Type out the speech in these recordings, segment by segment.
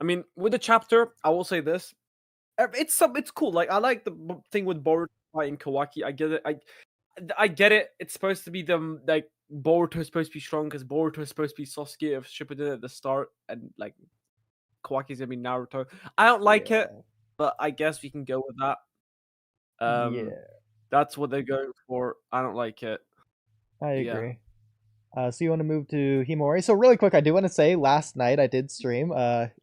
I mean, with the chapter, I will say this: it's cool. Like I like the thing with Boruto fighting Kawaki. I get it. I get it. It's supposed to be them like Boruto is supposed to be strong because Boruto is supposed to be Sasuke of Shippuden at the start, and like Kawaki's gonna be Naruto. I don't like it, Yeah. but I guess we can go with that. Yeah, That's what they're going for. I don't like it. I Yeah. agree. So you want to move to Himori? So really quick, I do want to say last night I did stream.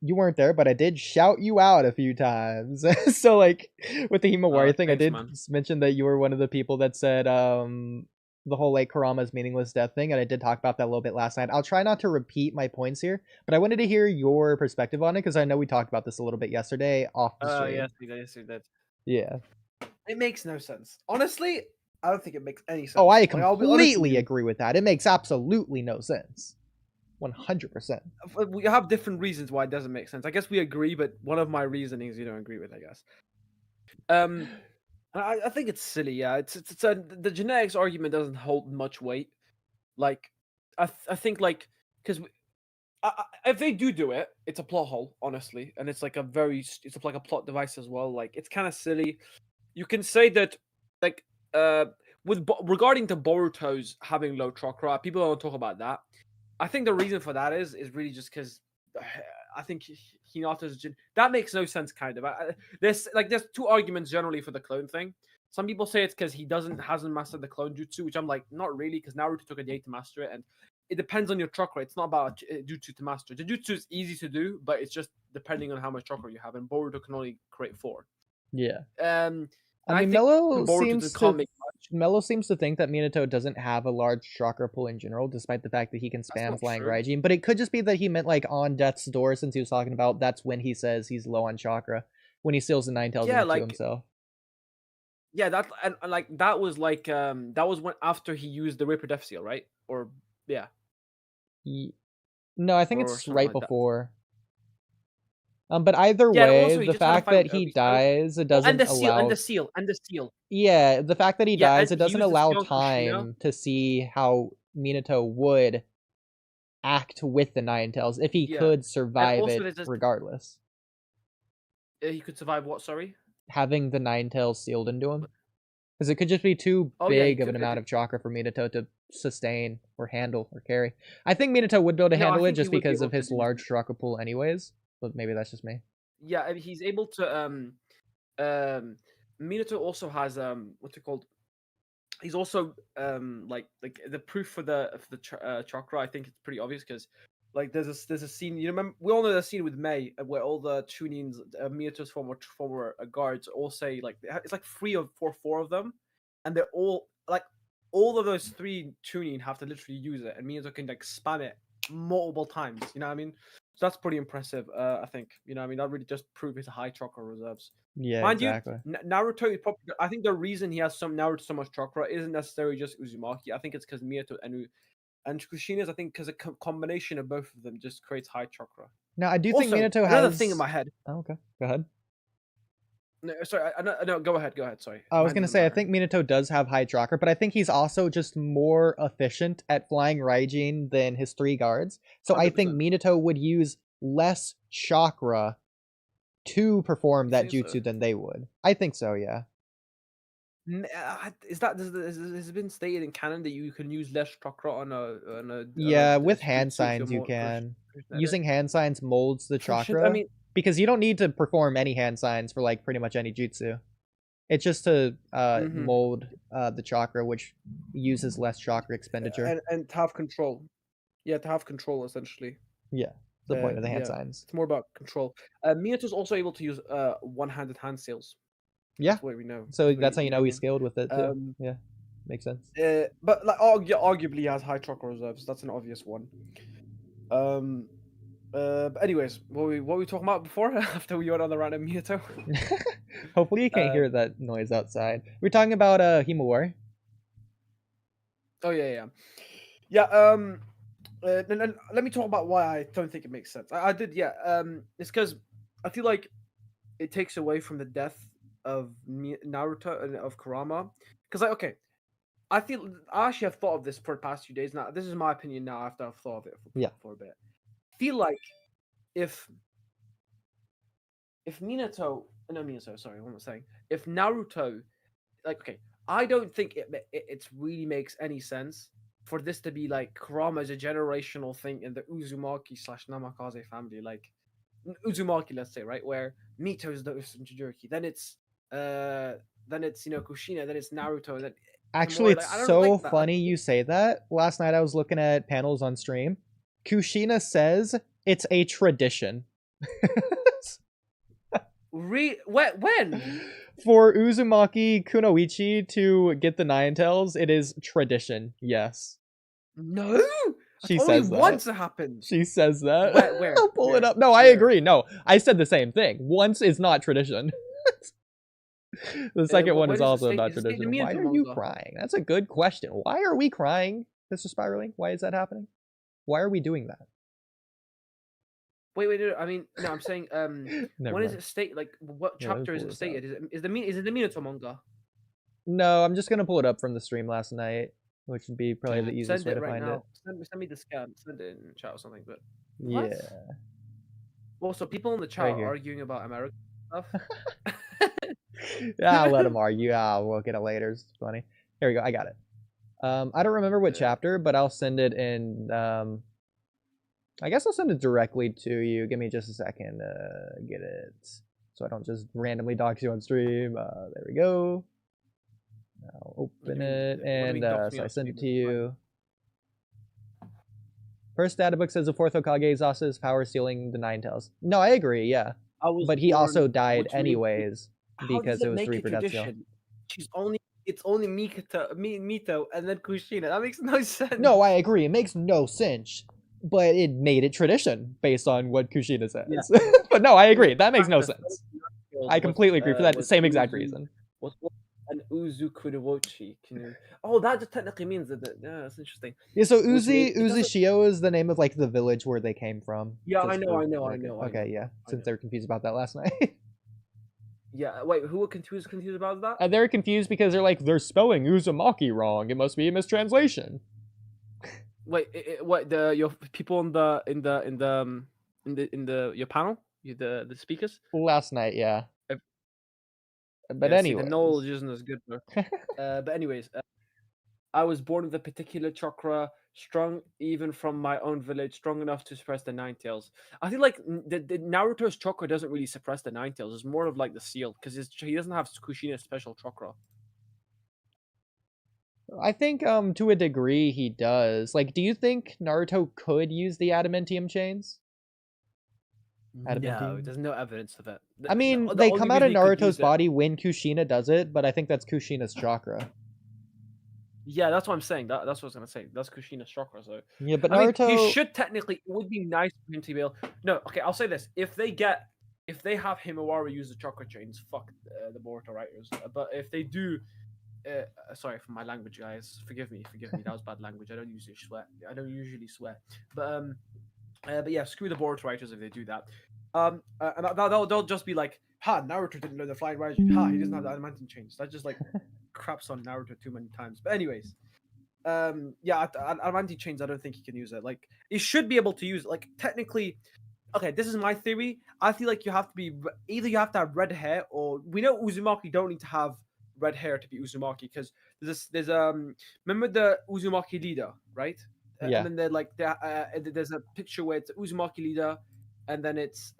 You weren't there, but I did shout you out a few times. So like with the Himawari thing, I Thanks, did man. mention that you were one of the people that said the whole like Kurama's meaningless death thing, and I did talk about that a little bit last night. I'll try not to repeat my points here, but I wanted to hear your perspective on it because I know we talked about this a little bit yesterday off the stream. Yes, we did. Yes, we did. Yeah. It makes no sense. Honestly, I don't think it makes any Oh, I sense. Like, I'll be honest with completely you. agree with that. It makes absolutely no sense. 100%. We have different reasons why it doesn't make sense. I guess we agree, but one of my reasonings you don't agree with, I guess. I think it's silly. Yeah, it's the genetics argument doesn't hold much weight. Like, I think like because if they do it, it's a plot hole, honestly, and it's like it's like a plot device as well. Like, it's kind of silly. You can say that, like, uh, regarding to Boruto's having low chakra, people don't talk about that. I think the reason for that is really just because I think Hinata's that makes no sense. Kind of. There's two arguments generally for the clone thing. Some people say it's because he hasn't mastered the clone jutsu, which I'm like, not really, because Naruto took a day to master it, and it depends on your chakra. It's not about jutsu to master. The jutsu is easy to do, but it's just depending on how much chakra you have, and Boruto can only create 4. Yeah. And I I mean, think Boruto just can't make much. Mello seems to think that Minato doesn't have a large chakra pool in general, despite the fact that he can That's spam not Flying true. Raijin. But it could just be that he meant like on death's door, since he was talking about that's when he says he's low on chakra when he seals the Nine Tails Yeah, into like himself. yeah, and like that was that was when after he used the Reaper Death Seal, right? Or yeah, No, I think or it's something right like that. before. But either Yeah, and way, also he the just had a fact fight that with he Obito. dies, it Oh, and doesn't the seal, and the allow. seal, and the seal. Yeah, the fact that he Yeah, and dies, it he doesn't used the allow seal on Kushina. time to see how Minato would act with the Nine Tails if he Yeah, could and survive also it there's this. regardless. He could survive what? Sorry. Having the Nine Tails sealed into him. Because it could just be too Oh yeah, he big of an could. amount of chakra for Minato to sustain or handle or carry. I think Minato would be able to No, I handle it think he just would be because able of to his do large so. chakra pool anyways. But maybe that's just me. Yeah, and he's able to um Minato also has what's it called? He's also like the proof for the chakra. I think it's pretty obvious because like there's a scene, you remember, we all know the scene with May where all the tunings, Miyato's former guards all say like it's like 3 or 4 of them, and they're all like all of those 3 tuning have to literally use it, and Miyato can like spam it multiple times. You know what I mean? So that's pretty impressive. I think, you know what I mean, that really just proves his high chakra reserves. Yeah, Mind you, exactly. Naruto is probably. I think the reason he has Naruto so much chakra isn't necessarily just Uzumaki. I think it's because Miyato and Kushina's. I think because a combination of both of them just creates high chakra. Now, I do think Also, Minato another thing in has. my head. Oh, okay. Go ahead. No, sorry, no, go ahead. Go ahead. Sorry, I was mine gonna doesn't say I matter. think Minato does have high chakra, but I think he's also just more efficient at flying Raijin than his 3 guards. So I think 100%. Minato would use less chakra to perform You that think so? jutsu than they would. I think so, yeah. Is that has it been stated in canon that you can use less chakra on a Yeah, with hand jutsu if you're signs you more can. proficient? Using hand signs molds the Proficient. I chakra mean, because you don't need to perform any hand signs for like pretty much any jutsu. It's just to hmm mold the chakra, which uses less chakra expenditure. and to have control. Yeah, to have control essentially. Yeah, the point of the hand Yeah, signs. it's more about control. Miyato's also able to use one-handed hand seals. Yeah, That's what we know. so That's what that's how you you know know what I he's mean. skilled with it too. Um, Yeah, makes sense. but like arguably he has high chakra reserves. That's an obvious one. Um, but anyways, what were we talking about before? After we went on the random Miyato. Hopefully you can't hear Um, that noise outside. We're talking about Himawari. oh yeah. Yeah. And let me talk about why I don't think it makes sense. I did, yeah. It's because I feel like it takes away from the death of Naruto and of Kurama. Because like, okay, I actually have thought of this for the past few days. Now, this is my opinion. Now, after I've thought of it Yeah. for a bit, I feel like if if Minato, no Minato, sorry, what am I saying? If Naruto, like, okay, I don't think it really makes any sense for this to be like Kurama is a generational thing in the Uzumaki slash Namikaze family, like Uzumaki, let's say, right, where Mito is the Jinchuriki, then it's Kushina, then it's Naruto, then Actually, Himura. it's Like, I don't so like that. funny you say that. Last night I was looking at panels on stream. Kushina says it's a tradition. When? For Uzumaki Kunoichi to get the Ninetales, it is tradition. Yes. No, She only says that. once it happened. She says that. Where? I'll pull it Where? up. No, I Where? agree. No, I said the same thing. Once is not tradition. The second one When is is it also state? not Is it stated in traditional. Why Minato are you manga? crying? That's a good question. Why are we crying, Mr. Spiraling? Why is that happening? Why are we doing that? Wait. I mean, no. I'm saying, Never when is mind. it state? Like, what Yeah, let me chapter is pull it this up. stated? Is it the Minato manga? No, I'm just gonna pull it up from the stream last night, which would be probably the easiest Send way it to right find it. now. Send me the scan. Send it in chat or something. But Yeah, what? Well, so people in the chat right are here. arguing about American stuff. Yeah, I'll let them argue. We'll get it later. It's funny. Here we go. I got it. I don't remember what chapter, but I'll send it in. I guess I'll send it directly to you. Give me just a second to get it, so I don't just randomly dox you on stream. There we go. I'll open it, and so I send it to you. First data book says the fourth Hokage exhausted his power, stealing the Ninetales. No, I agree. Yeah, but he also died anyways because it was Reaper Death Seal. It's only Mito, and then Kushina. That makes no sense. No, I agree. It makes no sense, but it made it tradition based on what Kushina says. Yeah. But no, I agree. That makes no sense. I completely agree for that same exact reason. An Uzu Kunoichi canoe. Oh, that just technically means that. Yeah, that's interesting. Yeah, so Uzishio is the name of like the village where they came from. Yeah, I know. Okay, yeah. Since they were confused about that last night. Yeah, wait, who were confused about that? They're confused because they're spelling Uzumaki wrong. It must be a mistranslation. Wait, what your people in your panel, the speakers last night, yeah. But yeah, anyway, the knowledge isn't as good. But anyways, I was born with a particular chakra, strong even from my own village, strong enough to suppress the Ninetales. I feel like the Naruto's chakra doesn't really suppress the Ninetales. It's more of like the seal, because he doesn't have Kushina's special chakra. I think to a degree he does. Like, do you think Naruto could use the adamantium chains? No, there's no evidence of it. I mean, they come out of Naruto's body when Kushina does it, but I think that's Kushina's chakra. Yeah, that's what I'm saying. That's what I was gonna say. That's Kushina's chakra. So yeah, but Naruto, he should technically. It would be nice for him to be able. No, okay, I'll say this: if they have Himawari use the chakra chains, fuck the Boruto writers. But if they do, sorry for my language, guys. Forgive me. That was bad language. I don't usually swear. But yeah, screw the Boruto writers if they do that. And they'll just be like, "Ha, Naruto didn't know the flying Raijin. Ha, he doesn't have the adamantium chains." That's just like craps on Naruto too many times. But anyways, yeah, adamantium chains. I don't think he can use it. Like, he should be able to use it. Like, technically, okay, this is my theory. I feel like you have to be either you have to have red hair, or we know Uzumaki don't need to have red hair to be Uzumaki, because there's remember the Uzumaki leader, right? Yeah. And then there's a picture where it's Uzumaki leader, and then it's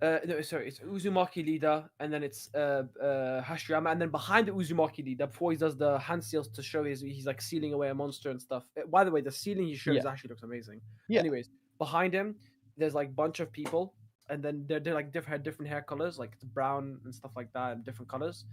no, sorry, it's Uzumaki leader, and then it's Hashirama, and then behind the Uzumaki leader, before he does the hand seals to show he's like sealing away a monster and stuff. By the way, the sealing he shows actually looks amazing. Yeah. Anyways, behind him, there's like a bunch of people, and then they're like different hair colors, like brown and stuff like that, and different colors.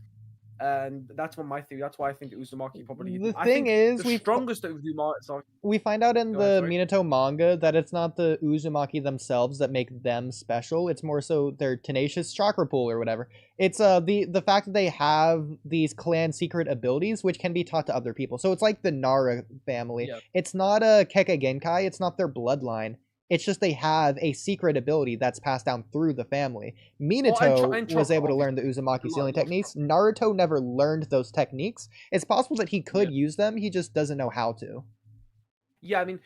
And that's what my theory. That's why I think Uzumaki probably. The thing is, the strongest Uzumaki. We find out in the Minato manga that it's not the Uzumaki themselves that make them special. It's more so their tenacious chakra pool or whatever. It's the fact that they have these clan secret abilities which can be taught to other people. So it's like the Nara family. Yeah. It's not a Keka Genkai. It's not their bloodline. It's just they have a secret ability that's passed down through the family. Minato was able to learn the Uzumaki sealing techniques. Naruto never learned those techniques. It's possible that he could use them. He just doesn't know how to. Yeah, I mean,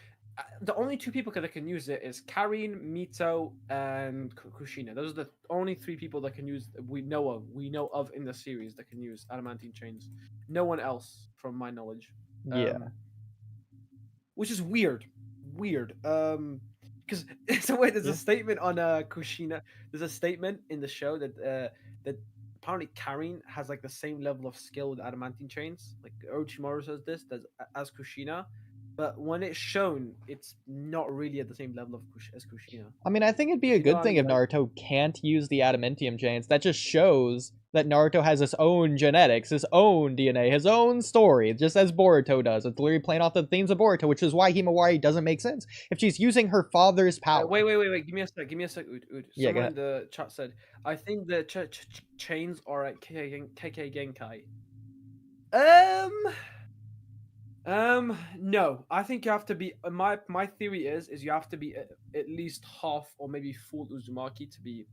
the only two people that can use it is Karin, Mito, and Kushina. Those are the only three people that can use we know of in the series that can use adamantine chains. No one else, from my knowledge. Yeah. Which is weird. Because there's a statement on Kushina. There's a statement in the show that apparently Karin has like the same level of skill with adamantine chains. Like Orochimaru says this as Kushina, but when it's shown, it's not really at the same level as Kushina. I mean, I think it'd be a good thing if Naruto can't use the adamantium chains. That just shows that Naruto has his own genetics, his own DNA, his own story, just as Boruto does. It's literally playing off the themes of Boruto, which is why Himawari doesn't make sense. If she's using her father's power. Wait. Give me a sec. Ood. Yeah, someone in the chat said, I think the chains are at KK Genkai. No. I think you have to be. My theory is you have to be at least half or maybe full Uzumaki to be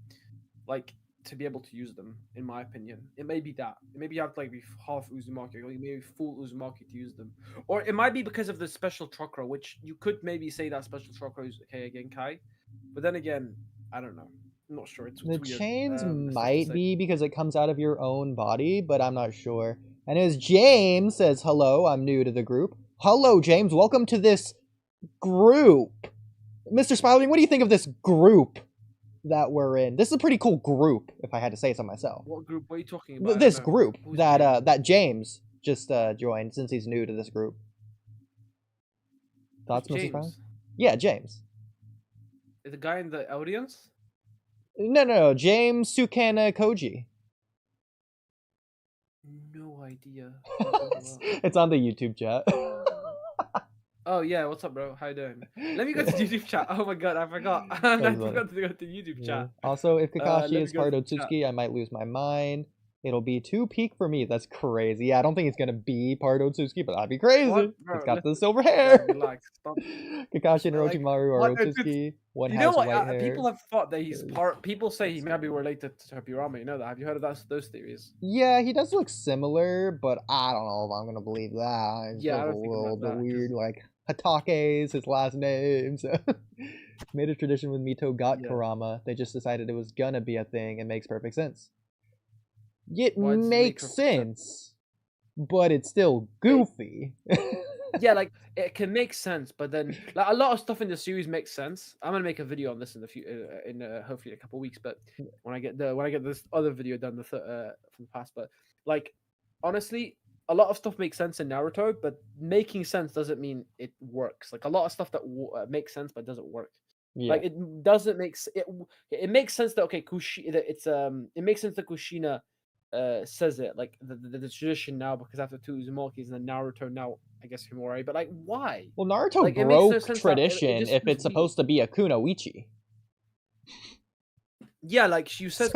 able to use them. In my opinion, it may be that. Maybe you have to like be half Uzumaki, or maybe full Uzumaki to use them, or it might be because of the special chakra, which you could maybe say that special chakra is Genkai, but then again, I don't know. I'm not sure. It's the weird. chains might be because it comes out of your own body, but I'm not sure. And as James says, hello, I'm new to the group. Hello, James. Welcome to this group. Mr. Spilling, what do you think of this group that we're in? This is a pretty cool group, if I had to say so myself. What group? What are you talking about? This group that James just joined, since he's new to this group. Thoughts, Mr. Spilling? Yeah, James. Is the guy in the audience? No. James Sukana Koji. No idea. It's on the YouTube chat. Oh yeah, what's up, bro? How you doing? Let me go to YouTube chat. Oh my god, I forgot. I forgot to go to YouTube chat. Also, if Kakashi is part of Otsutsuki, I might lose my mind. It'll be too peak for me. That's crazy. Yeah, I don't think he's gonna be part of Otsutsuki, but that'd be crazy. He's got the silver hair. Kakashi and Orochimaru are Otsutsuki. One has white hair. People have thought that he's part. People say he may be related to Kurama. You know that? Have you heard of those theories? Yeah, he does look similar, but I don't know if I'm gonna believe that. It's yeah, a little bit weird. Like Hatake is his last name. So made a tradition with Mito got Kurama. They just decided it was gonna be a thing. It makes perfect sense. It makes sense, but it's still goofy. Yeah, like it can make sense, but then like a lot of stuff in the series makes sense. I'm gonna make a video on this in the future, hopefully a couple weeks. But when I get this other video done from the past, but like honestly, a lot of stuff makes sense in Naruto, but making sense doesn't mean it works. Like a lot of stuff that makes sense but doesn't work. Yeah. Like it doesn't make it makes sense that it makes sense that Kushina says it like the tradition now because after two Uzumakis and then Naruto now I guess Himawari, but like why? Well, Naruto like, broke tradition if it's supposed to be a kunoichi. Yeah, like you said.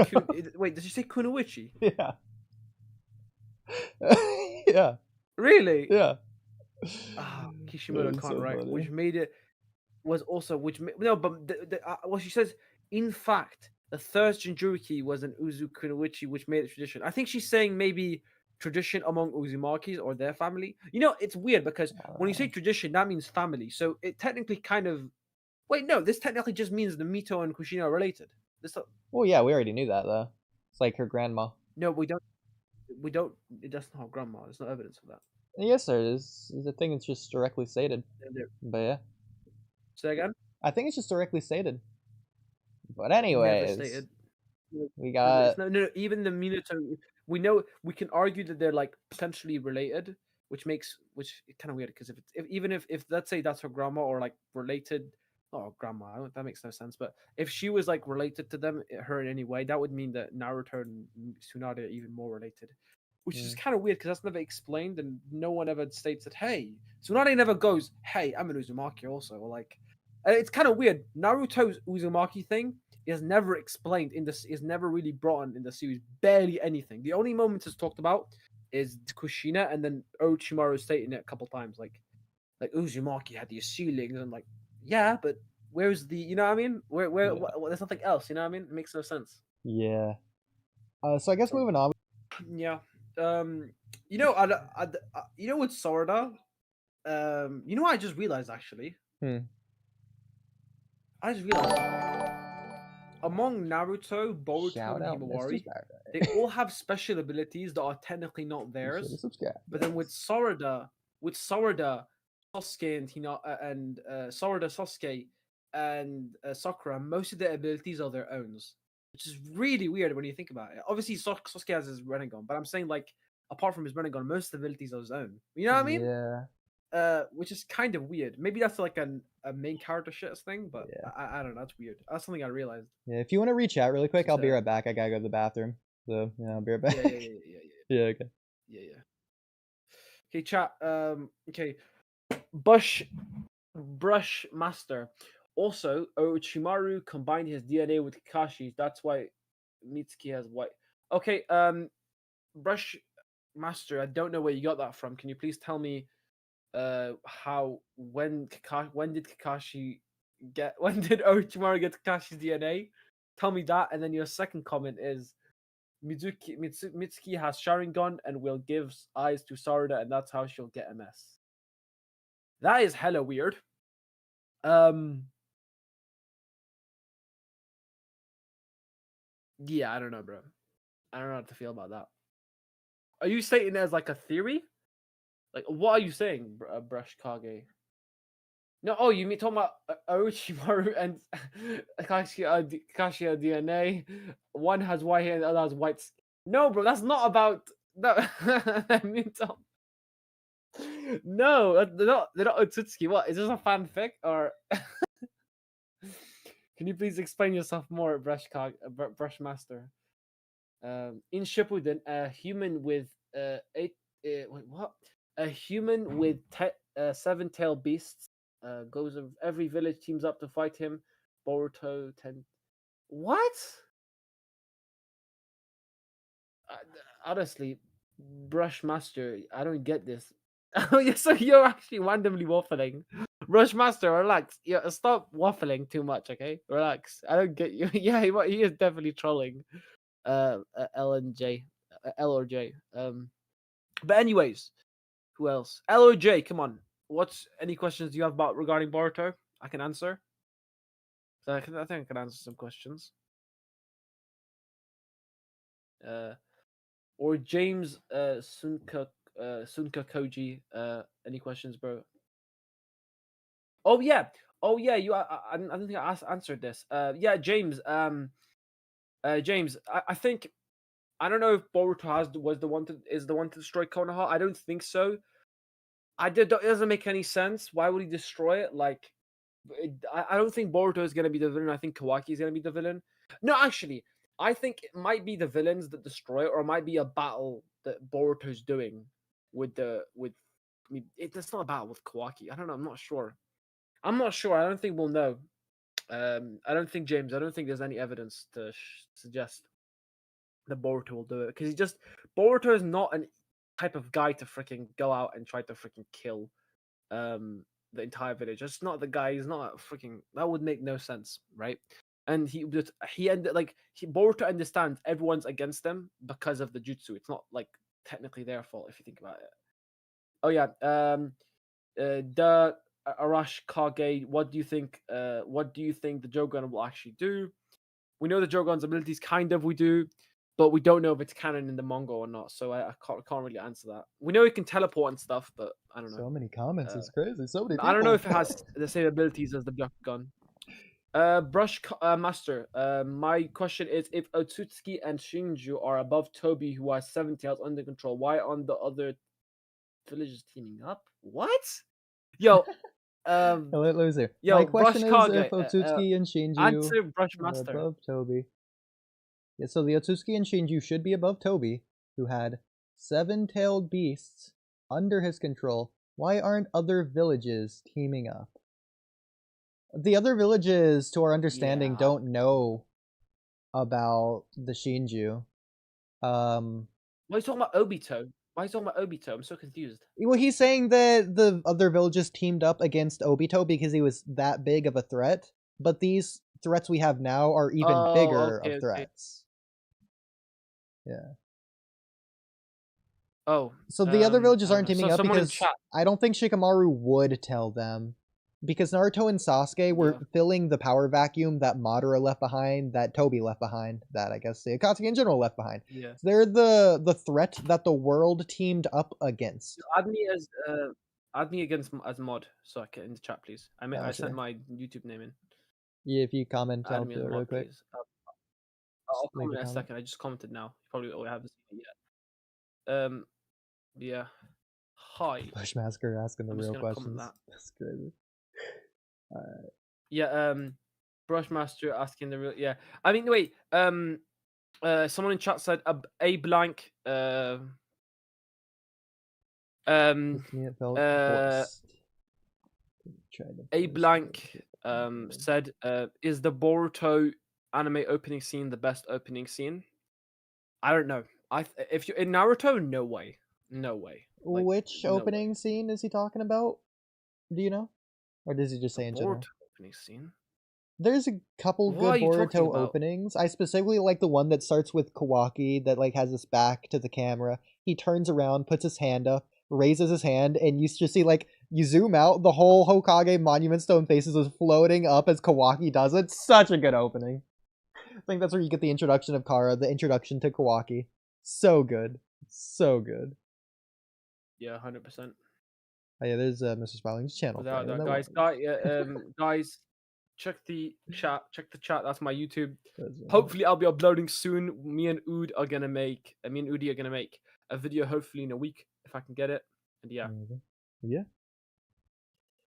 Wait, did you say kunoichi? Yeah. Yeah. Really? Yeah. Kishimoto can't so write, which made it was also well, she says in fact. The third Jinchuriki was an Uzu Kunoichi, which made it tradition. I think she's saying maybe tradition among Uzumakis or their family. You know, it's weird because when you say tradition, that means family. So it technically kind of... Wait, no, this technically just means the Mito and Kushina are related. Well, yeah, we already knew that, though. It's like her grandma. No, we don't... It doesn't have grandma. There's no evidence of that. Yes, there is. The thing is just directly stated. But yeah. Say again? I think it's just directly stated. Kind of anyways, we got no. Even the Minato, we know we can argue that they're like potentially related, which is kind of weird because if let's say that's her grandma or like related, grandma, that makes no sense. But if she was like related to them, her in any way, that would mean that Naruto and Tsunade are even more related, which is kind of weird because that's never explained and no one ever states that. Hey, Tsunade never goes, "Hey, I'm an Uzumaki also," or like. It's kind of weird. Naruto's Uzumaki thing is never explained is never really brought on in the series. Barely anything. The only moments it's talked about is Kushina and then Orochimaru stating it a couple times, like Uzumaki had these ceilings and like yeah, but where's the you know what I mean? There's nothing else. You know what I mean? It makes no sense. Yeah. So I guess moving on. Yeah. You know, with Sorada, you know what I just realized actually. I just realized among Naruto, Boruto, Shout and out Mr. Himawari, they Saturday. all have special abilities that are technically not Be sure to theirs. subscribe. But then with Sarada, Sasuke and Sasuke, and Sakura, most of their abilities are their own, which is really weird when you think about it. Obviously, Sasuke has his Rinnegan, but I'm saying like apart from his Rinnegan, most of the abilities are his own. You know what I mean? Yeah. Which is kind of weird. Maybe that's like a main character shit thing, but Yeah. I don't know. That's weird. That's something I realized. Yeah. If you want to reach out really quick, Just I'll be right back. I gotta go to the bathroom. So yeah, I'll be right back. yeah. Yeah. Okay. Yeah. Okay, chat. Okay. Brush Master. Also, Orochimaru combined his DNA with Kakashi's. That's why Mitsuki has white. Okay. Brush Master. I don't know where you got that from. Can you please tell me? When did Kakashi get? When did Orochimaru get Kakashi's DNA? Tell me that. And then your second comment is Mitsuki has Sharingan and will give eyes to Sarada, and that's how she'll get MS. That is hella weird. Yeah, I don't know, bro. I don't know how to feel about that. Are you stating it as like a theory? Like, what are you saying, Brush Kage? No, oh, you mean talking about Orochimaru and Kakashi DNA? One has white hair and the other has white. No, bro, that's not about. No, I mean, no, they're not Otsutsuki. What is this a fanfic or? Can you please explain yourself more, Brush Master? In Shippuden, a human with wait, what? A human with 7-tailed beasts goes of every village teams up to fight him. Boruto 10. What? Uh, Honestly, Brush Master, I don't get this. Oh, yeah, so you're actually randomly waffling. Brush Master, relax. Yeah, stop waffling too much, okay? Relax. I don't get you. Yeah, he is definitely trolling. L and J, L or J. But anyways, who else? L or J? Come on. What's any questions you have about regarding Boruto? I can answer. So I think I can answer some questions. Uh, or James Sunka Koji. Any questions, bro? Oh yeah, You. I don't think I answered this. Yeah, James. James. I think I don't know if Boruto is the one to destroy Konoha. I don't think so. It doesn't make any sense. Why would he destroy it? Like, I don't think Boruto is gonna be the villain. I think Kawaki is gonna be the villain. No, actually, I think it might be the villains that destroy it, or it might be a battle that Boruto's doing with the with. I mean, it's not a battle with Kawaki. I don't know. I'm not sure. I don't think we'll know. I don't think James. I don't think there's any evidence to suggest that Boruto will do it because Boruto is not an type of guy to freaking go out and try to freaking kill the entire village. That's not the guy. He's not a freaking. That would make no sense, right? And he ended Boruto understands everyone's against them because of the jutsu. It's not like technically their fault if you think about it. Oh yeah, the Arash Kage. What do you think? What do you think the Jogan will actually do? We know the Jogan's abilities, kind of. We do, but we don't know if it's canon in the manga or not. So I can't really answer that. We know he can teleport and stuff, but I don't know. So many comments. Uh, It's crazy. So many people. I don't know if it has the same abilities as the Byakugan. Master. My question is: if Otsutsuki and Shinju are above Toby, who has 7 tails under control, why aren't the other villages teaming up? What? Yo, Loser. yo, My Brush question is if Kage. Otsutsuki and Shinju Answer Brush are Master. above Toby. Yeah, so the Otsutsuki and Shinju should be above Toby, who had 7-tailed beasts under his control. Why aren't other villages teaming up? The other villages, to our understanding, Yeah. don't know about the Shinju. Why are you talking about Obito? Why are you talking about Obito? I'm so confused. Well, he's saying that the other villages teamed up against Obito because he was that big of a threat, but these threats we have now are even Oh, bigger okay, of okay. threats. Yeah. Oh. So the other villages I don't aren't know. So teaming up someone in because chat. I don't think Shikamaru would tell them Because Naruto and Sasuke were filling the power vacuum that Madara left behind, that Toby left behind, that I guess the Akatsuki in general left behind. Yeah. So they're the threat that the world teamed up against. Add me against as mod so I can in the chat, please. I sent my YouTube name in. Yeah, if you comment, Add I'll me do as it a real mod, quick. please. I'll comment in a second. I just commented now. You probably haven't seen it yet. Yeah. Hi. Bushmaster asking the I'm real just gonna comment questions. that. That's crazy. Alright. Yeah. Brushmaster asking the real. Yeah. I mean, wait. Someone in chat said a blank. Makes me it felt forced. A blank said, "Is the Boruto anime opening scene the best opening scene?" I don't know. If you're in Naruto, no way, no way. Like, which no opening way. scene is he talking about? Do you know, or does he just The say in Boruto general? opening scene. There's a couple What good are you talking Boruto about? openings. I specifically like the one that starts with Kawaki that like has his back to the camera. He turns around, puts his hand up, raises his hand, and you just see like you zoom out, the whole Hokage Monument Stone faces is floating up as Kawaki does it. Such a good opening. I think that's where you get the introduction of Kara, the introduction to Kawaki. So good. So good. Yeah, 100%. Oh yeah, there's Mr. Smiling's channel. Without that, guys, check the chat. Check the chat. That's my YouTube. Hopefully, I'll be uploading soon. Me and Oodie are gonna make a video. Hopefully in a week if I can get it. And yeah. Yeah.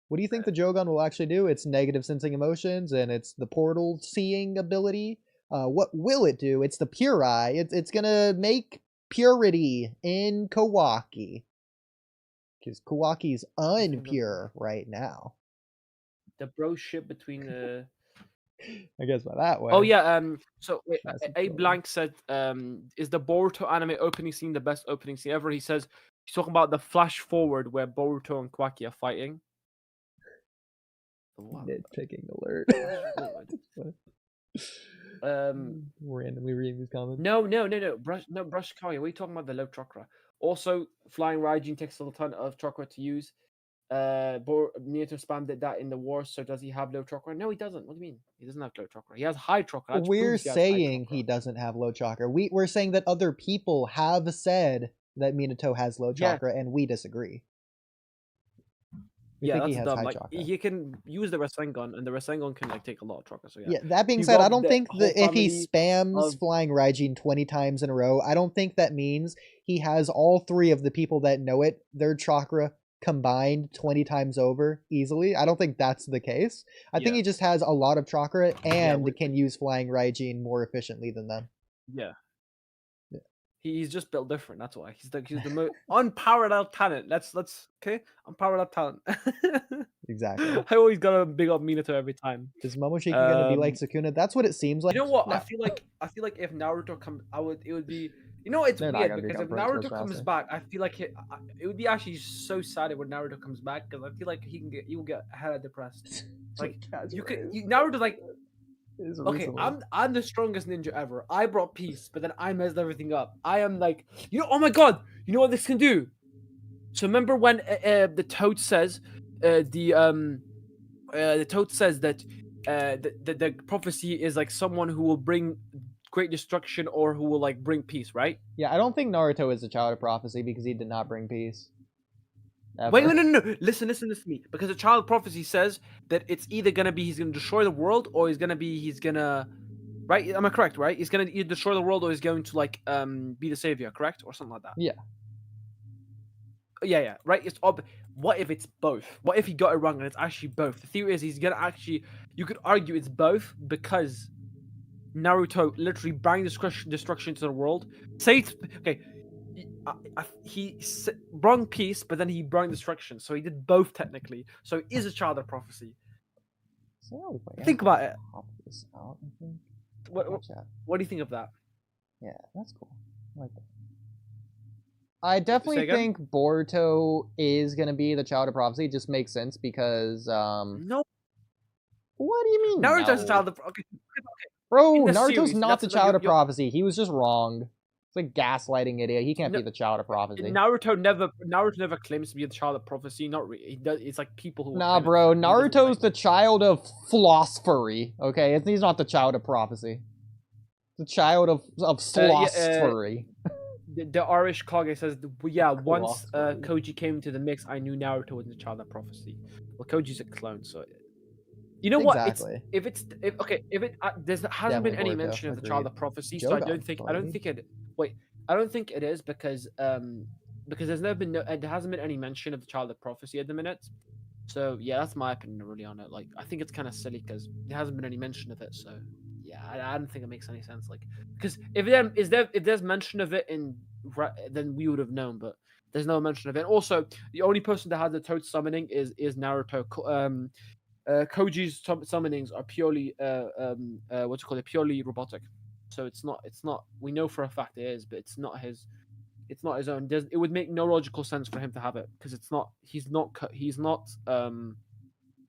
What do you think the Jogan will actually do? It's negative sensing emotions and it's the portal seeing ability. What will it do? It's the pure eye. It's gonna make purity in Kawaki. Because Kawaki's unpure right now. The bro ship between I guess by that way. Oh yeah, so wait, A Blank said, is the Boruto anime opening scene the best opening scene ever? He says he's talking about the flash forward where Boruto and Kawaki are fighting. Nitpicking alert. Randomly reading these comments. No. Brush Kawhi. What are you talking about? The low chakra. Also, flying Raijin takes a ton of chakra to use. Naruto spammed that in the war, so does he have low chakra? No, he doesn't. What do you mean? He doesn't have low chakra. He has high chakra. We're saying he doesn't have low chakra. We're saying that other people have said that Minato has low chakra, and we disagree. We think he has high chakra. He can use the Rasengan, and the Rasengan can like take a lot of chakra. So yeah. That being said, I don't think that if he spams flying Raijin 20 times in a row, I don't think that means he has all three of the people that know it, their chakra combined 20 times over easily. I don't think that's the case. I think he just has a lot of chakra and can use flying Raijin more efficiently than them. Yeah. He's just built different. That's why he's the most unparalleled talent. Let's okay, unparalleled talent. Exactly. I always gotta big up Minato every time. Is Momoshiki gonna be like Sukuna? That's what it seems like. You know what? No. I feel like if Naruto comes, it would be. You know, it's weird because if Naruto comes back, I feel like it would be actually so sad when Naruto comes back because I feel like he will get hella depressed. Like Naruto's like. Okay, I'm the strongest ninja ever. I brought peace, but then I messed everything up. I am like, oh my god, you know what this can do? So remember when the Toad says, the Toad says that the prophecy is like someone who will bring great destruction or who will like bring peace, right? Yeah, I don't think Naruto is a child of prophecy because he did not bring peace. Ever. Wait, no. Listen to me. Because the child prophecy says that it's either gonna be he's gonna destroy the world or he's gonna right? Am I correct? Right? He's gonna either destroy the world or he's going to like be the savior, correct, or something like that. Yeah. Yeah. Right. What if it's both? What if he got it wrong and it's actually both? The theory is he's gonna actually. You could argue it's both because Naruto literally bring destruction to the world. Okay. He brought peace, but then he brought destruction. So he did both technically. So he is a child of prophecy. Think about it. What do you think of that? Yeah, that's cool. I like that. I definitely think Boruto is gonna be the child of prophecy. It just makes sense because no. What do you mean? Naruto's a child of Bro, Naruto's not the child of prophecy. He was just wrong. It's like gaslighting idiot. He can't No, be the child of prophecy. Naruto never claims to be the child of prophecy. Not really. He does. It's like people who. Nah, bro. Naruto's the child of philosophy. Okay, he's not the child of prophecy. The child of philosophy. The Irish Kage says, yeah, once Philosophy. Koji came into the mix, I knew Naruto was the child of prophecy. Well, Koji's a clone, so you know what? Exactly. If it hasn't been any Boruto, mention of the child agreed. of prophecy, so I don't think it is because there's never been there hasn't been any mention of the child of prophecy at the minute. So yeah, that's my opinion really on it. Like I think it's kind of silly because there hasn't been any mention of it. So yeah, I don't think it makes any sense. Like because if there's mention of it then we would have known, but there's no mention of it. And also, the only person that had the toad summoning is Naruto. Koji's summonings are purely purely robotic. So it's not we know for a fact it is, but it's not his own. It would make no logical sense for him to have it because he's not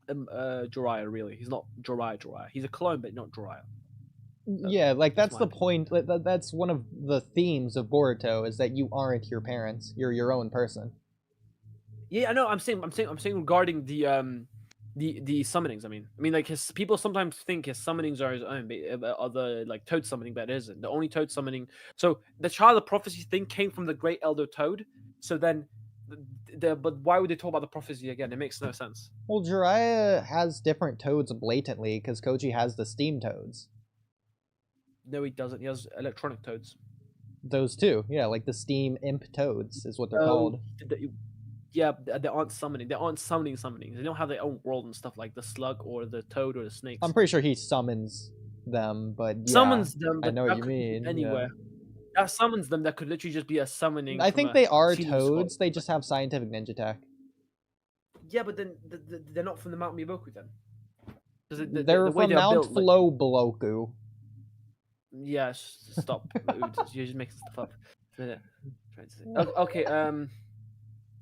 Jiraiya really. He's not Jiraiya. He's a clone, but not Jiraiya. Yeah, like that's the opinion. point. That's one of the themes of Boruto is that you aren't your parents. You're your own person. Yeah, I know. I'm saying regarding the summonings. I mean, like his people sometimes think his summonings are his own, but other like Toad summoning, but it isn't. The only Toad summoning. So the Child of Prophecy thing came from the Great Elder Toad. So then, but why would they talk about the prophecy again? It makes no sense. Well, Jiraiya has different toads blatantly because Koji has the steam toads. No, he doesn't. He has electronic toads. Those two, yeah, like the steam imp toads is what they're called. Yeah, they aren't summoning. They aren't summoning summonings. They don't have their own world and stuff like the slug or the toad or the snakes. I'm pretty sure he summons them, but yeah, summons them. I know what you mean. Anywhere. Yeah. That summons them. That could literally just be a summoning. I think they are toads. They just have scientific ninja tech. Yeah, but then they're not from the Mount Miboku then. They're from Mount Flow Bloku. Yeah, stop. You're just making stuff up. Okay,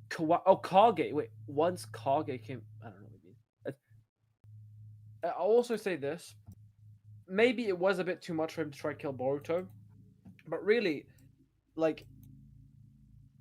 Kage. Wait, once Kage came, I don't know what you mean. I'll also say this. Maybe it was a bit too much for him to try to kill Boruto, but really, like,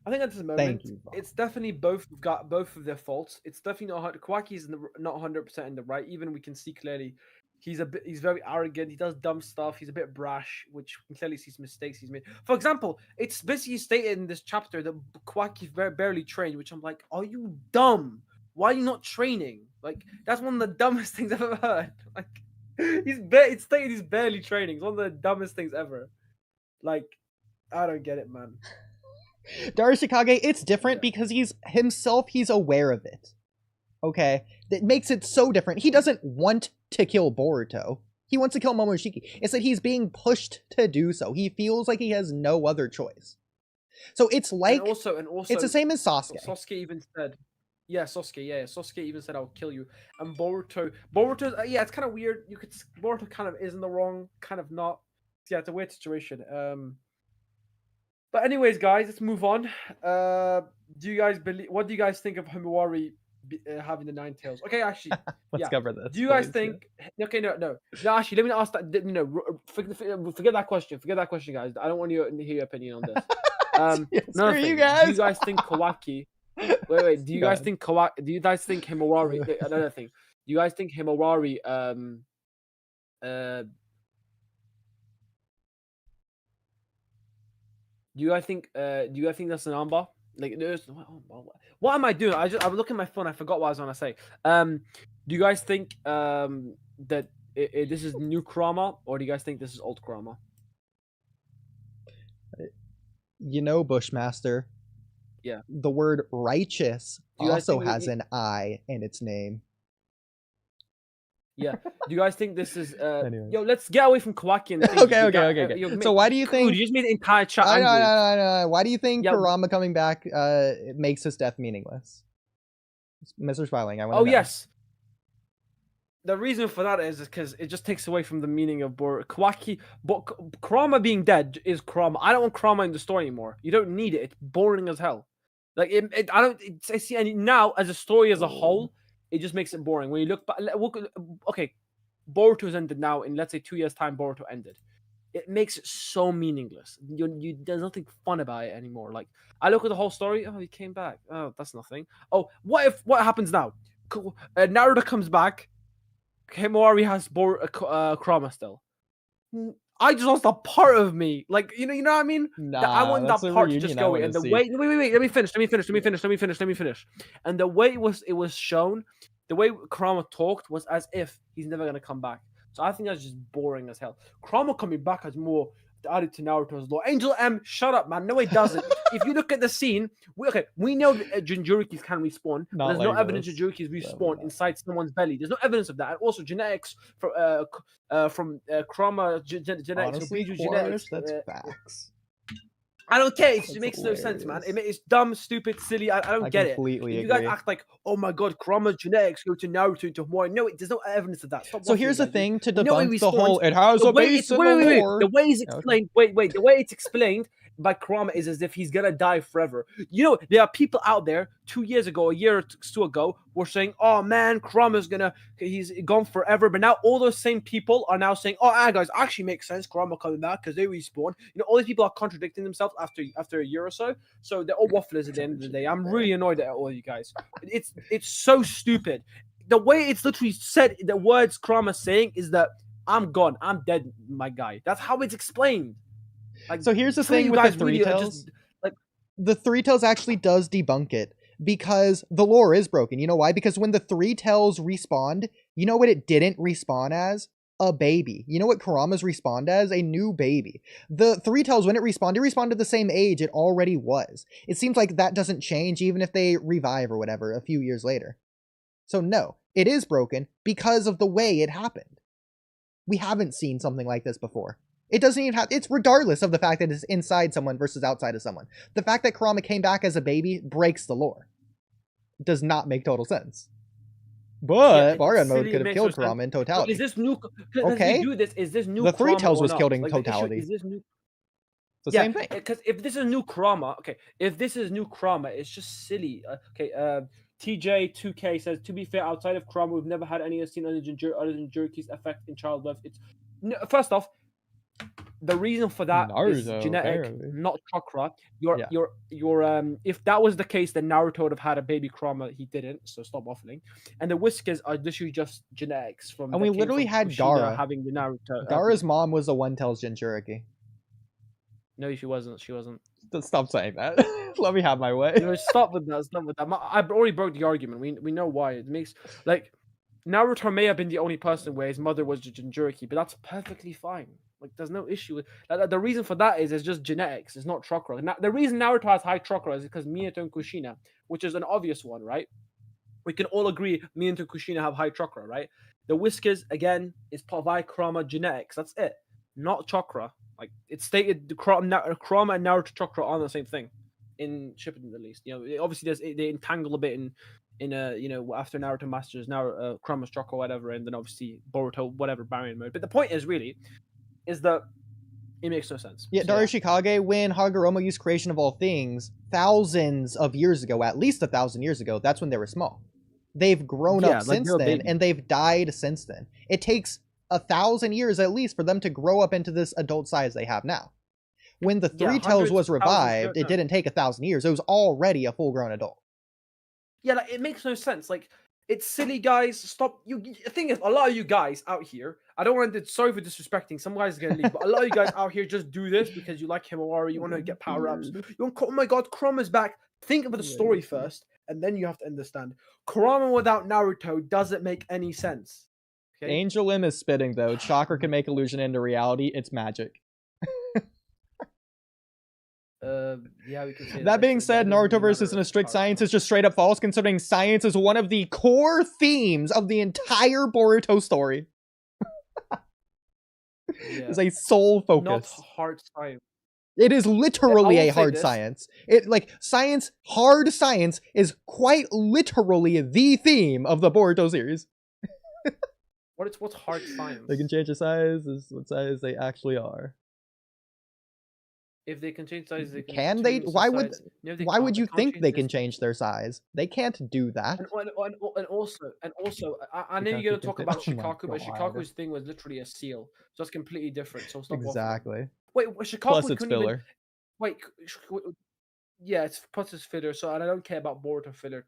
I think at this moment, it's definitely both of their faults. It's definitely not Kawaki's not 100% in the right. Even we can see clearly. He's very arrogant. He does dumb stuff. He's a bit brash, which we can clearly see some mistakes he's made. For example, it's basically stated in this chapter that Kawaki barely trained, which I'm like, are you dumb? Why are you not training? Like, that's one of the dumbest things I've ever heard. Like, it's stated he's barely training. It's one of the dumbest things ever. Like, I don't get it, man. Darashikage, it's different because he's aware of it. Okay, that makes it so different. He doesn't want to kill Boruto. He wants to kill Momoshiki. It's that he's being pushed to do so. He feels like he has no other choice. So it's like, and also, it's the same as Sasuke. Sasuke even said, Sasuke even said, "I'll kill you." And Boruto's, it's kind of weird. Boruto kind of is in the wrong, kind of not. Yeah, it's a weird situation. But anyways, guys, let's move on. What do you guys think of Himawari having the 9 tails? Okay, actually, let's cover this. Do you guys think? Okay, no. Actually, let me ask that. No, forget that question. Forget that question, guys. I don't want to hear your opinion on this. Screw you guys. Do you guys think Kawaki? Wait. Do you guys think Kawaki? Do you guys think Himawari? Another thing. Do you guys think Himawari? Do you guys think that's an armbar? Like, what am I doing? I was looking at my phone. I forgot what I was gonna say. Do you guys think that this is new Kurama, or do you guys think this is old Kurama? You know, Bushmaster. Yeah. The word righteous also has an I in its name. Yeah. Do you guys think this is anyway. Yo, let's get away from Kawaki and Okay. So why do you think you just made the entire chat angry. No. Why do you think Kurama coming back makes his death meaningless? Mr. Smiling, I want to know. Yes. The reason for that is because it just takes away from the meaning of Kawaki. But Kurama being dead is Kurama. I don't want Kurama in the story anymore. You don't need it. It's boring as hell. Like I see. And now, as a story as a whole, it just makes it boring. When you look back, okay, Boruto's ended now. In let's say 2 years' time, Boruto ended. it makes it so meaningless. There's nothing fun about it anymore. Like I look at the whole story. Oh, he came back. Oh, that's nothing. Oh, what happens now? Naruto comes back. Himawari has Kurama still. I just lost a part of me. Like you know what I mean? I Nah, want that's that a part to just reunion I go. want And to the see. way, wait. Let me finish. And the way it was shown, the way Kurama talked was as if he's never gonna come back. So I think that's just boring as hell. Kurama coming back has more added to Naruto's lore. Angel M, shut up, man. No, it doesn't. If you look at the scene, we know that Jinchurikis can respawn, but Not there's no like evidence this. Jinchurikis respawn inside someone's belly. There's no evidence of that. And also genetics from Kurama genetics, Honestly, Obito Horace, genetics. that's facts. I don't care. It That's makes no sense, man. hilarious. It's dumb, stupid, silly. I don't I get it. completely If you guys agree. act like, oh my god, Kurama's genetics go to Naruto to Homori. No, there's no evidence of that. Stop. So Waffling, here's the guys. thing to We know it debunk the respawns. whole, it has The a way base it's in the lore. the way it's Okay. explained. Wait. The way it's explained by Kurama is as if he's gonna die forever. You know, there are people out there 2 years ago, a year or two ago, were saying, "Oh man, he's gone forever." But now all those same people are now saying, "Oh, guys, actually makes sense. Kurama coming back because they respawn." You know, all these people are contradicting themselves after a year or so. So they're all wafflers at the end of the day. I'm really annoyed at all you guys. It's so stupid. The way it's literally said, the words Kurama's saying is that I'm gone, I'm dead, my guy. That's how it's explained. Like, so here's the some of thing you with the guys Three really Tails. just, like, The Three Tails actually does debunk it because the lore is broken. You know why? Because when the Three Tails respawned, you know what it didn't respawn as? A baby. You know what Kurama's respawned as? A new baby. The Three Tails, when it respawned at the same age it already was. It seems like that doesn't change even if they revive or whatever a few years later. So no, it is broken because of the way it happened. We haven't seen something like this before. It doesn't even have, it's regardless of the fact that it's inside someone versus outside of someone. The fact that Kurama came back as a baby breaks the lore. It does not make total sense. But Baryon mode could have killed Kurama in totality. Is this new? Okay. If you do this, is this new? The Three Tails was not? killed in like, totality. Is this new? It's the same thing. Because if this is new Kurama, okay. If this is new Kurama, it's just silly. TJ2K says, to be fair, outside of Kurama, we've never had any scene other than Jinchurikis effect in childbirth. It's first off, the reason for that is genetic, apparently. not chakra. If that was the case, then Naruto would have had a baby Kurama. He didn't, so stop waffling. And the whiskers are literally just genetics from. And we literally had Gaara having the Naruto. Gaara's mom was the One Tails Jinchuriki. No, she wasn't. She wasn't. Stop saying that. Let me have my way. No, stop with that. Stop with that. I already broke the argument. We know why. It makes like Naruto may have been the only person where his mother was Jinchuriki, but that's perfectly fine. Like, there's no issue with that. The reason for that is it's just genetics. It's not chakra. Now, the reason Naruto has high chakra is because Minato and Kushina, which is an obvious one, right? We can all agree Minato and Kushina have high chakra, right? The whiskers, again, is by Kurama genetics. That's it. Not chakra. Like, it's stated the Kurama and Naruto chakra are the same thing. In Shippuden, at least. You know, obviously they entangle a bit in after Naruto masters Kurama's chakra or whatever, and then obviously Boruto, whatever, Baryon mode. But the point is that it makes no sense. Yeah, Darashikage, when Hagoromo used creation of all things thousands of years ago, at least 1,000 years ago, that's when they were small. They've grown up since then, and they've died since then. It takes 1,000 years at least for them to grow up into this adult size they have now. When the Three Tails was revived, it didn't take 1,000 years. It was already a full-grown adult. Yeah, like, it makes no sense. Like, it's silly, guys. Stop. The thing is, a lot of you guys out here, I don't want to, sorry for disrespecting, some guys are going to leave, but a lot of you guys out here just do this because you like Himawari, you want to get power-ups. You want, oh my god, Kurama's back. Think of the story first, and then you have to understand. Kurama without Naruto doesn't make any sense. Okay? Angel M is spitting, though. Chakra can make illusion into reality. It's magic. Yeah, we can say that being said, Narutoverse isn't a strict science, it's just straight up false, considering science is one of the core themes of the entire Boruto story. It's a sole focus. Not hard science. It is literally a hard science. Hard science is quite literally the theme of the Boruto series. What's hard science? They can change their size, is what size they actually are. If they can change size, they Can they? change Why the would? size. No, they Why would can't. you They can't think they can distance. change their size? They can't do that. And also, I know Kakashi you're gonna can talk fit- about oh my Shikaku, but God. Shikaku's thing was literally a seal, so that's completely different. So stop waffling. Exactly. Wait, Plus, Shikaku it's couldn't even. filler. Wait, yeah, it's plus it's filler, so I don't care about Boruto filler.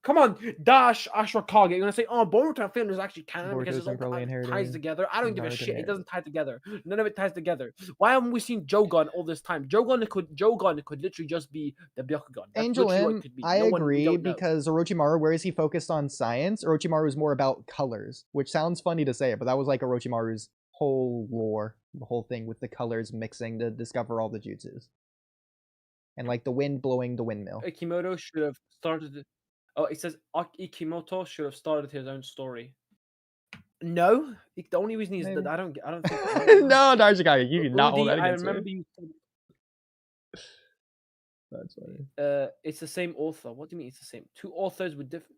Come on, Dash Ashrakage. You're gonna say, oh, Boruto filler is actually canon because Boruto's it's all probably ties inheriting together. I don't give a Naruto shit. It inherit. doesn't tie together. None of it ties together. Why haven't we seen Jogan all this time? Jogan could literally just be the Byakugan. That's Angel literally what M, it could be. I No one, we agree don't know. because Orochimaru, whereas he focused on science, Orochimaru is more about colors, which sounds funny to say, but that was like Orochimaru's whole lore, the whole thing with the colors mixing to discover all the jutsus. And like the wind blowing the windmill. Ikimoto should have started. Oh, it says Ikimoto should have started his own story. No, the only reason is that I don't think. No, Darshikage, you do not hold Oodie, that I against remember me. you. That's funny. It's the same author. What do you mean it's the same? Two authors with different.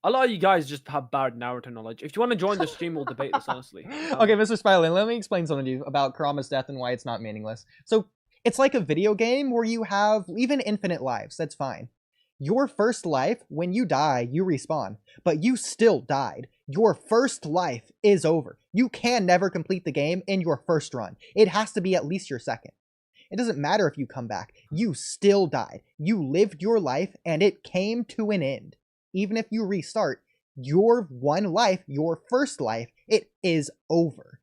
A lot of you guys just have bad Naruto knowledge. If you want to join the stream, we'll debate this honestly. Okay, Mr. Spilin, let me explain something to you about Kurama's death and why it's not meaningless. So, it's like a video game where you have even infinite lives. That's fine. Your first life, when you die, you respawn. But you still died. Your first life is over. You can never complete the game in your first run. It has to be at least your second. It doesn't matter if you come back. You still died. You lived your life, and it came to an end. Even if you restart, your one life, your first life, it is over.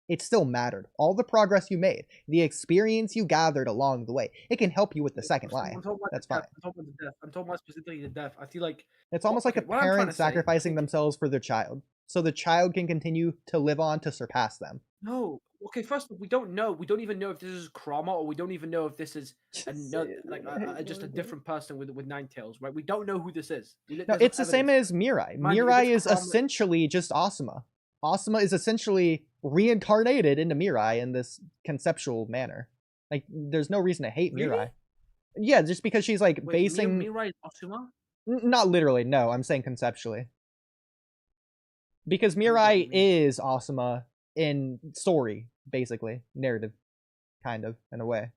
It still mattered. All the progress you made, the experience you gathered along the way, it can help you with the second life. That's fine. I'm talking about the death. I'm talking about specifically the death. I feel like it's almost like a parent sacrificing themselves for their child, so the child can continue to live on to surpass them. No. Okay, first of all, we don't know. We don't even know if this is Kurama, or we don't even know if this is another, just a different person with nine tails, right? We don't know who this is. No, it's the same as Mirai. Mirai is essentially just Asuma. Asuma is essentially reincarnated into Mirai in this conceptual manner. Like, there's no reason to hate Mirai. Really? Yeah, just because she's like basing. Mirai is Asuma? Not literally, no. I'm saying conceptually. Because Mirai is Asuma in story, basically. Narrative. Kind of, in a way.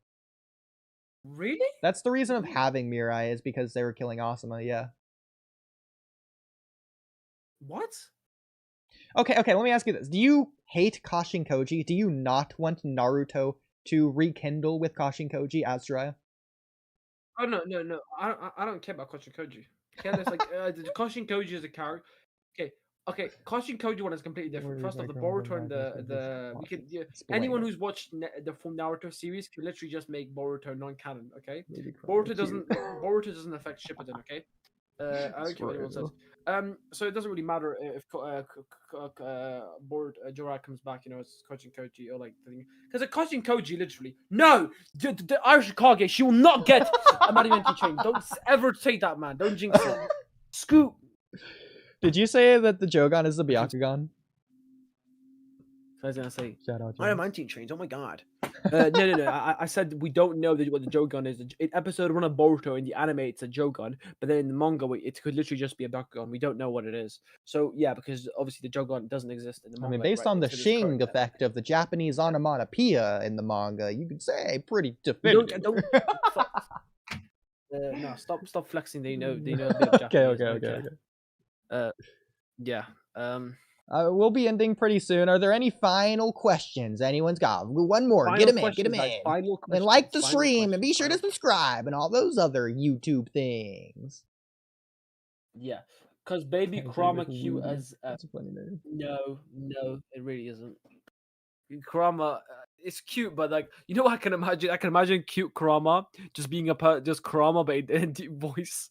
Really? That's the reason of having Mirai, is because they were killing Asuma, yeah. What? Okay, let me ask you this. Do you hate Kashin Koji? Do you not want Naruto to rekindle with Kashin Koji as Jiraiya? Oh, no. I don't care about Kashin Koji. Okay, there's like, Kashin Koji is a character. Okay, Kashin Koji one is completely different. First off, the Boruto and anyone who's watched the full Naruto series can literally just make Boruto non-canon. Okay, Boruto doesn't affect Shippuden. Okay, I don't care what anyone says. So it doesn't really matter if Jiraiya comes back, it's Kashin Koji or like because a Kashin Koji literally the Irish Kage, she will not get a Marimente chain. Don't ever say that, man. Don't jinx it. Scoop. Did you say that the Jogan is the Byakugan? I was gonna say, shout out. I have 19 chains. Oh my god. No. I said we don't know what the Jogan is. In episode 1 of Boruto in the anime, it's a Jogan, but then in the manga, it could literally just be a Byakugan. We don't know what it is. So yeah, because obviously the Jogan doesn't exist in the manga. I mean, based on the Shing effect of the Japanese onomatopoeia in the manga, you could say pretty definitive. No, stop flexing. They know a bit of Japanese. Okay. Yeah. We'll be ending pretty soon. Are there any final questions anyone's got? One more. Get them in. And like the stream and be sure to subscribe and all those other YouTube things. Yeah. Because baby Kurama cute as that's a funny name. No, it really isn't. Kurama, it's cute, but like, you know what I can imagine? I can imagine cute Kurama just being just Kurama but in deep voice.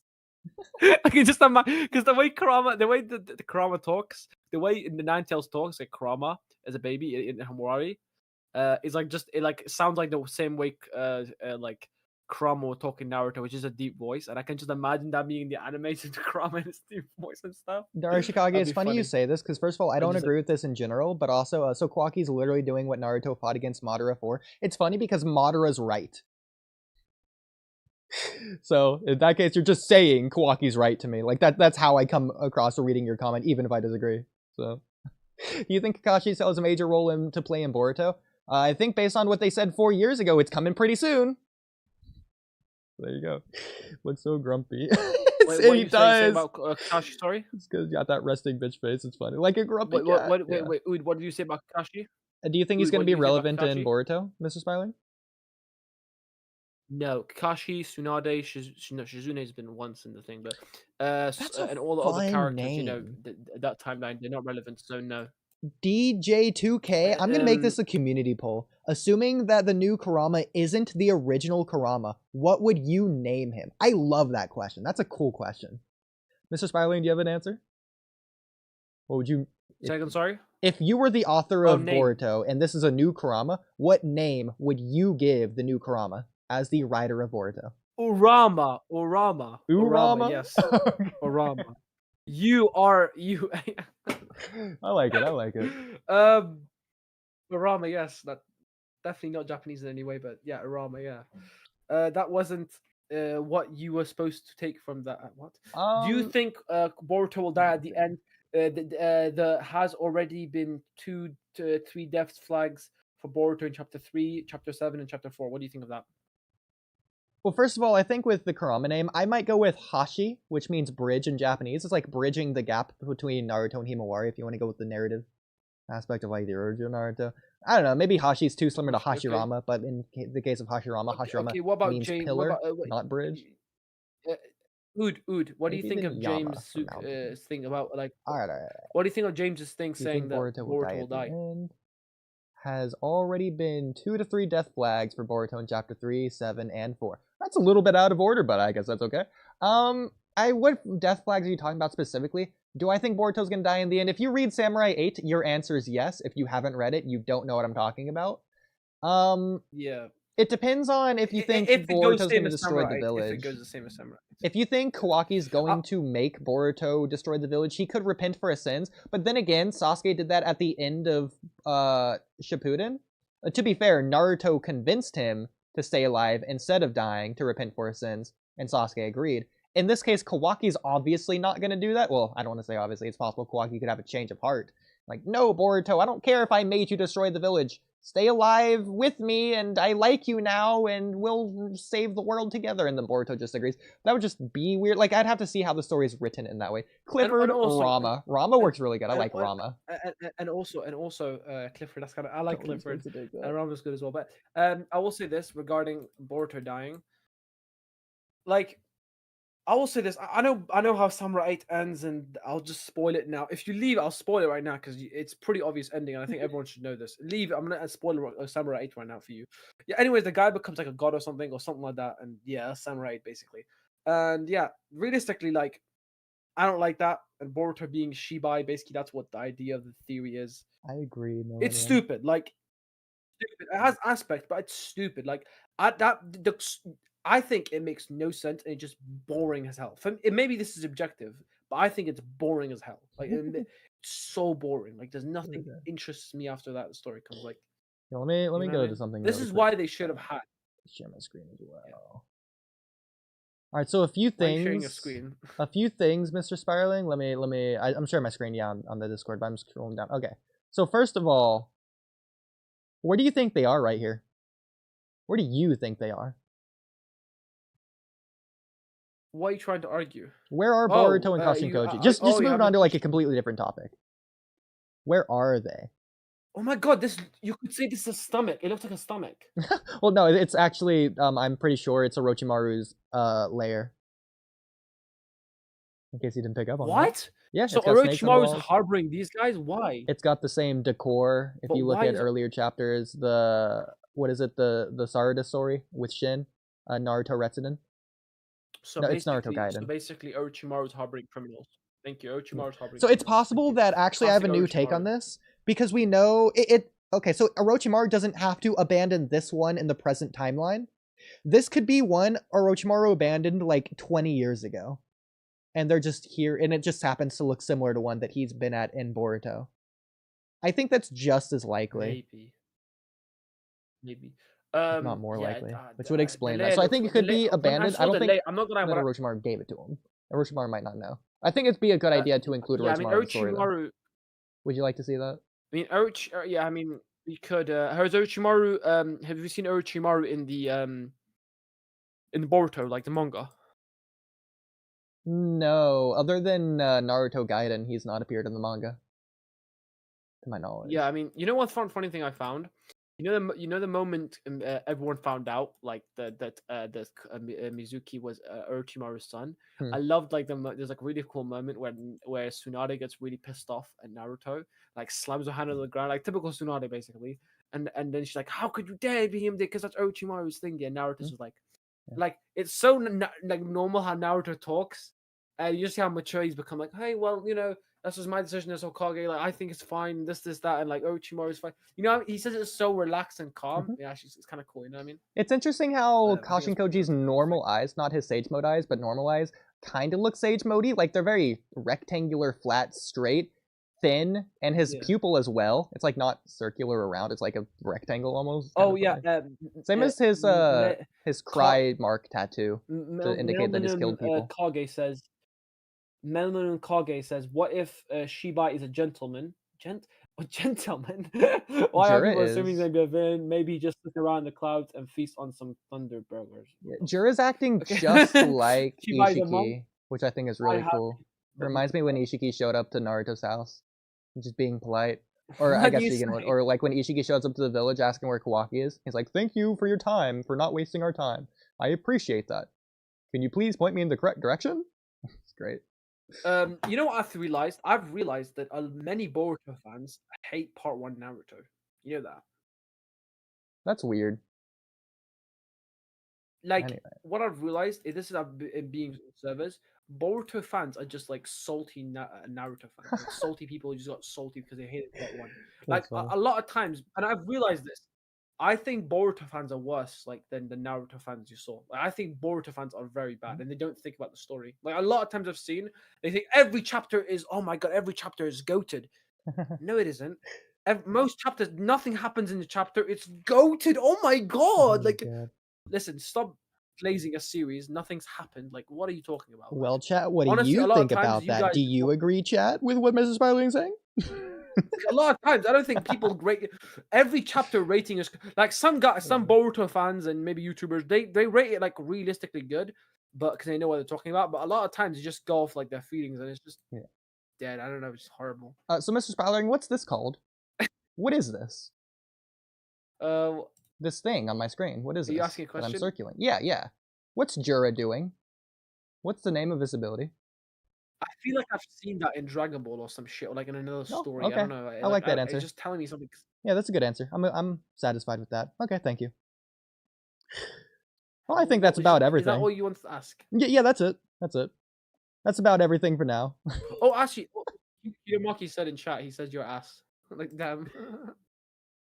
I can just imagine, because the way the Kurama talks, the way in the Nine Tails talks, like Kurama as a baby in Hamurari, is like it sounds like the same way like Kurama would talk in Naruto, which is a deep voice, and I can just imagine that being the animated Kurama in his deep voice and stuff. Darshikage, it's funny you say this, because first of all, I don't agree with this in general, but also, so Kwaki's literally doing what Naruto fought against Madara for. It's funny because Madara's right. So in that case, you're just saying Kawaki's right to me. Like that's how I come across reading your comment, even if I disagree. So, do you think Kakashi still has a major role to play in Boruto? I think based on what they said 4 years ago, it's coming pretty soon. There you go. Looks so grumpy. Wait, what are you saying about Kakashi? Sorry, it's because you got that resting bitch face. It's funny, like a grumpy cat. Wait, Ood, what did you say about Kakashi? Do you think he's Ood, going to what be did you say about relevant in Kakashi? Boruto, Mr. Spyling? No, Kakashi, Tsunade, Shizune has been once in the thing, but That's a and all the other fun characters, you know, name. that timeline, they're not relevant, so no. DJ2K, I'm going to make Um, this a community poll. Assuming that the new Kurama isn't the original Kurama, what would you name him? I love that question. That's a cool question. Mr. Spyling, do you have an answer? What would you... Second, sorry? If you were the author Oh, of name. Boruto and this is a new Kurama, what name would you give the new Kurama as the writer of Boruto? Urama, yes. Urama. You. I like it. Urama, yes. Definitely not Japanese in any way, but yeah, Urama, yeah. That wasn't what you were supposed to take from that. What? Do you think Boruto will die at the end? There has already been 2 to 3 death flags for Boruto in chapter 3, chapter 7, and chapter 4. What do you think of that? Well, first of all, I think with the Kurama name, I might go with Hashi, which means bridge in Japanese. It's like bridging the gap between Naruto and Himawari, if you want to go with the narrative aspect of like the original Naruto. I don't know, maybe Hashi's too similar to Hashirama, but in the case of Hashirama, Hashirama what about means James? pillar, not bridge. Ood, what do you Maybe think the of Yama James' from Naruto. thing about like? Alright. What do you think of James's thing Do you saying think that Boruto Boruto will will die at die? the end? Has already been 2 to 3 death flags for Boruto in chapter 3, 7, and 4. That's a little bit out of order, but I guess that's okay. What death flags are you talking about specifically? Do I think Boruto's gonna die in the end? If you read Samurai 8, your answer is yes. If you haven't read it, you don't know what I'm talking about. Yeah. It depends on if you think Boruto's going to destroy the village. If it goes the same as Samurai. If you think Kawaki's going to make Boruto destroy the village, he could repent for his sins. But then again, Sasuke did that at the end of Shippuden. To be fair, Naruto convinced him to stay alive instead of dying to repent for his sins, and Sasuke agreed. In this case, Kawaki's obviously not going to do that. Well, I don't want to say obviously. It's possible Kawaki could have a change of heart. Like, no, Boruto, I don't care if I made you destroy the village. Stay alive with me, and I like you now, and we'll save the world together. And then Boruto just agrees. That would just be weird. Like, I'd have to see how the story's written in that way. Clifford, also, Rama. Rama works really good. I like Rama. And also, Clifford. That's kind of I like Clifford. And Rama's good as well. But I will say this regarding Boruto dying. Like, I will say this. I know how Samurai 8 ends, and I'll just spoil it now. If you leave, I'll spoil it right now because it's pretty obvious ending, and I think everyone should know this. Leave. I'm gonna spoil Samurai 8 right now for you. Yeah. Anyways, the guy becomes like a god or something like that, and yeah, Samurai 8 basically. And yeah, realistically, like, I don't like that. And Boruto being Shibai, basically, that's what the idea of the theory is. I agree. No, it's stupid. Like, stupid. It has aspects, but it's stupid. Like, I think it makes no sense and it's just boring as hell. Maybe this is objective, but I think it's boring as hell. Like, it's so boring. Like, there's nothing interests me after that story comes. Like, yeah, let me go to something. This is why they should have had. Share my screen as well. Yeah. All right, so a few things. Sharing a screen. A few things, Mr. Spiraling. I'm sharing my screen, yeah, on the Discord, but I'm scrolling down. Okay, so first of all, where do you think they are right here? Where do you think they are? What are you trying to argue? Where are Boruto and Kashinkoji? Just moving on to like a completely different topic. Where are they? Oh my god, you could say this is a stomach. It looks like a stomach. Well, no, it's actually I'm pretty sure it's Orochimaru's lair. In case you didn't pick up on what? Yeah. So Orochimaru's harboring these guys? Why? It's got the same decor. If you look at earlier chapters, the Sarada story with Shin, Naruto Retsuden. So no, it's Naruto Gaiden. So basically, Orochimaru's harboring criminals. Thank you. Orochimaru's harboring. So it's possible that actually I have a new take on this because we know it. Okay, so Orochimaru doesn't have to abandon this one in the present timeline. This could be one Orochimaru abandoned like 20 years ago, and they're just here, and it just happens to look similar to one that he's been at in Boruto. I think that's just as likely. Maybe. Not more likely, which would explain that. So I think it could be abandoned. I don't think I'm not gonna that Orochimaru gave it to him. Orochimaru might not know. I think it'd be a good idea to include Orochimaru in the story, though. Would you like to see that? I mean, We could. Has Orochimaru? Have you seen Orochimaru in the Boruto, like the manga? No, other than Naruto Gaiden, he's not appeared in the manga, to my knowledge. Yeah, I mean, you know what funny thing I found? You know the moment everyone found out like that Mizuki was Orochimaru's son. Hmm. I loved like there's like a really cool moment where Tsunade gets really pissed off at Naruto, like slams her hand on the ground, like typical Tsunade basically. And then she's like, "How could you dare be him? Because that's Orochimaru's thing." And Naruto's just like it's so like normal how Naruto talks, and you just see how mature he's become. Like, hey, well, that's just my decision as Hokage. Like, I think it's fine. This, that, and like Orochimaru is fine. He says it's so relaxed and calm. Yeah, it's kind of cool. You know what I mean? It's interesting how I think Kashin it's Koji's pretty normal eyes, not his Sage Mode eyes, but normal eyes, kind of look Sage Mode-y. Like they're very rectangular, flat, straight, thin, and his Yeah. pupil as well. It's like not circular around; it's like a rectangle almost. Oh yeah. Same as his cry mark tattoo to indicate that he's killed people. Melman Kage says, "What if Shibai is a gentleman? A gentleman? Why are Jura people assuming is. he's gonna be a villain? Maybe he just sit around the clouds and feast on some thunder burgers." Jura's acting Okay. just like Shibai's a monk. Ishiki, which I think is I really have cool. It reminds me when Ishiki showed up to Naruto's house, just being polite. Or What I do guess you speaking say? or like when Ishiki shows up to the village asking where Kawaki is, he's like, "Thank you for your time, for not wasting our time. I appreciate that. Can you please point me in the correct direction?" It's great. You know what I've realized? I've realized that many Boruto fans hate Part 1 Naruto. You know that? That's weird. Like, Anyway. what I've realized is this is being servers. Boruto fans are just like salty Naruto fans, like salty people who just got salty because they hated Part 1. Like a lot of times, and I've realized this. I think Boruto fans are worse like than the Naruto fans you saw. Like, I think Boruto fans are very bad and they don't think about the story. Like a lot of times I've seen, they think every chapter is, oh my god, every chapter is goated. No, it isn't. Most chapters, nothing happens in the chapter. It's goated. Oh my god! Like, listen, stop glazing a series. Nothing's happened. Like, what are you talking about? Well, Like, chat, what do honestly, a you lot think of times about you that? guys Do you agree, chat, with what Mrs. Sparling is saying? a lot of times I don't think people rate every chapter rating is like some Boruto fans and maybe YouTubers they rate it like realistically good, but because they know what they're talking about. But a lot of times you just go off like their feelings and it's just dead. I don't know, it's just horrible. So, Mr. Sparling, what's this called? What is this? This thing on my screen. What is this? Are you asking a that I'm question? circling. Yeah. What's Jura doing? What's the name of his ability? I feel like I've seen that in Dragon Ball or some shit, or like in another story. Okay. I don't know. I like that answer. It's just telling me something. Yeah, that's a good answer. I'm satisfied with that. Okay, thank you. Well, I think that's about everything. Is that all you want to ask? Yeah, that's it. That's about everything for now. Oh, actually, Uzumaki said in chat, he says your ass. Like, damn.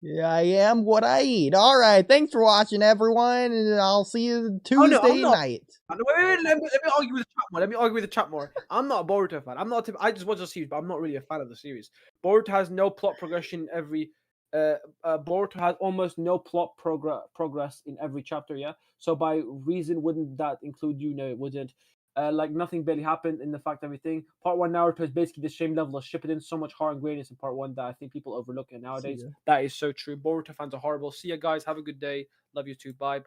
Yeah, I am what I eat. All right, thanks for watching, everyone, and I'll see you Tuesday night. Wait, let me argue with the chat more. Let me argue with the chat more. I'm not a Boruto fan. I just watch the series, but I'm not really a fan of the series. Boruto has no plot progression every. Boruto has almost no plot progress in every chapter. Yeah. So by reason, wouldn't that include you? No, it wouldn't. Like nothing barely happened in the fact everything. Part 1 Naruto is basically the same level of Shippuden, so much heart and greatness in Part 1 that I think people overlook it nowadays. That is so true. Boruto fans are horrible. See ya, guys. Have a good day. Love you too. Bye.